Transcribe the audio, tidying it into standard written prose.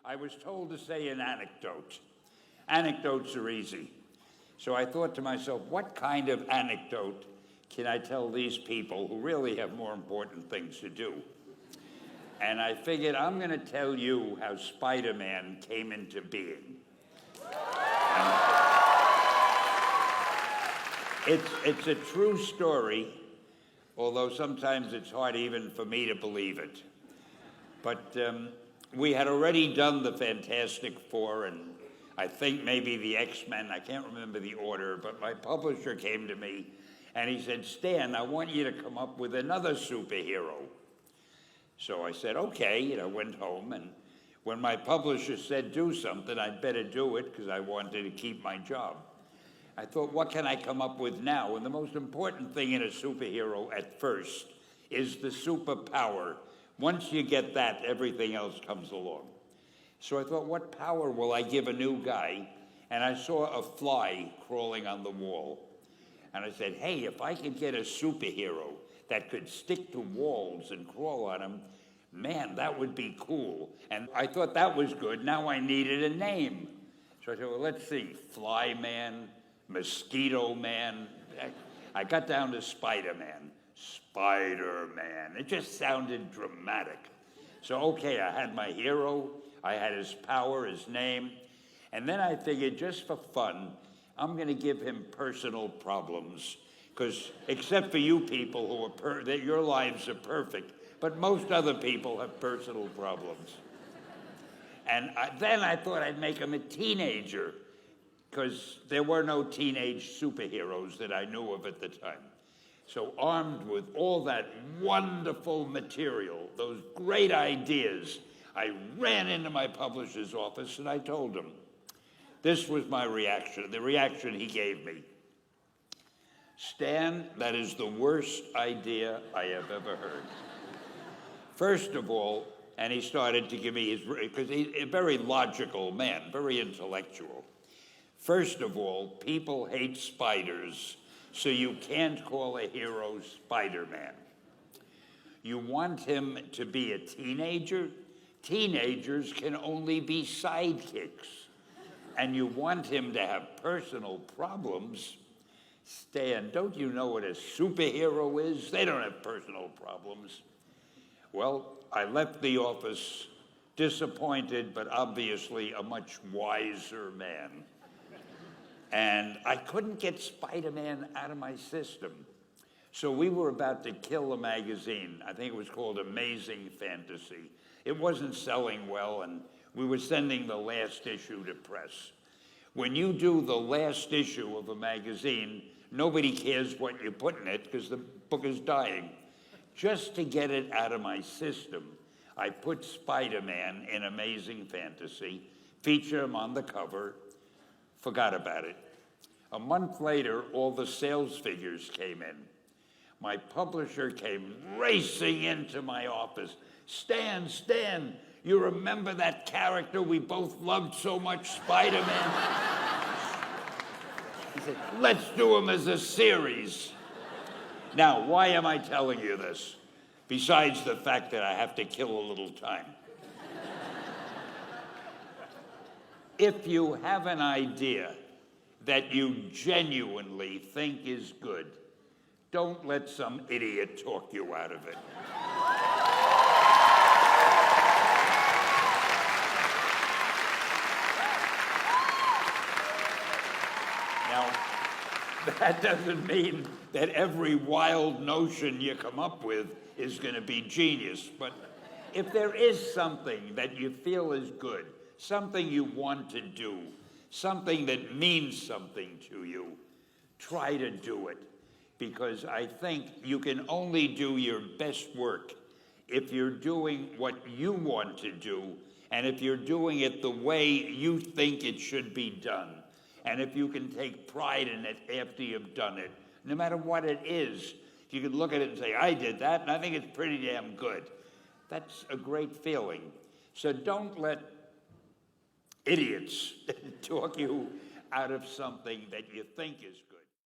I was told to say an anecdote. Anecdotes are easy. So I thought to myself, what kind of anecdote can I tell these people who really have more important things to do? And I figured I'm going to tell you how Spider-Man came into being. It's a true story, although sometimes it's hard even for me to believe it. But we had already done the Fantastic Four and I think maybe the X-Men, I can't remember the order, but my publisher came to me and he said, Stan, I want you to come up with another superhero. So I said, okay, went home, and when my publisher said do something, I'd better do it because I wanted to keep my job. I thought, what can I come up with now? And the most important thing in a superhero at first is the superpower. Once you get that, everything else comes along. So I thought, what power will I give a new guy? And I saw a fly crawling on the wall. And I said, hey, if I could get a superhero that could stick to walls and crawl on them, man, that would be cool. And I thought that was good. Now I needed a name. So I said, well, let's see, Fly Man, Mosquito Man. I got down to Spider-Man. Spider-Man. It just sounded dramatic. So, okay, I had my hero. I had his power, his name. And then I figured, just for fun, I'm going to give him personal problems. Because except for you people that your lives are perfect, but most other people have personal problems. And then I thought I'd make him a teenager, because there were no teenage superheroes that I knew of at the time. So armed with all that wonderful material, those great ideas, I ran into my publisher's office and I told him. This was my reaction, the reaction he gave me. Stan, that is the worst idea I have ever heard. First of all, and he started to give me his, because he's a very logical man, very intellectual. First of all, people hate spiders, so you can't call a hero Spider-Man. You want him to be a teenager? Teenagers can only be sidekicks. And you want him to have personal problems? Stan, don't you know what a superhero is? They don't have personal problems. Well, I left the office disappointed, but obviously a much wiser man. And I couldn't get Spider-Man out of my system. So we were about to kill a magazine. I think it was called Amazing Fantasy. It wasn't selling well, and we were sending the last issue to press. When you do the last issue of a magazine, nobody cares what you put in it because the book is dying. Just to get it out of my system, I put Spider-Man in Amazing Fantasy, feature him on the cover, forgot about it. A month later, all the sales figures came in. My publisher came racing into my office. Stan, you remember that character we both loved so much, Spider-Man? He said, let's do him as a series. Now, why am I telling you this? Besides the fact that I have to kill a little time. If you have an idea that you genuinely think is good, don't let some idiot talk you out of it. Now, that doesn't mean that every wild notion you come up with is going to be genius, but if there is something that you feel is good, something you want to do, something that means something to you, try to do it. Because I think you can only do your best work if you're doing what you want to do, and if you're doing it the way you think it should be done, and if you can take pride in it after you've done it, no matter what it is. You can look at it and say, I did that, and I think it's pretty damn good. That's a great feeling. So don't let idiots talk you out of something that you think is good.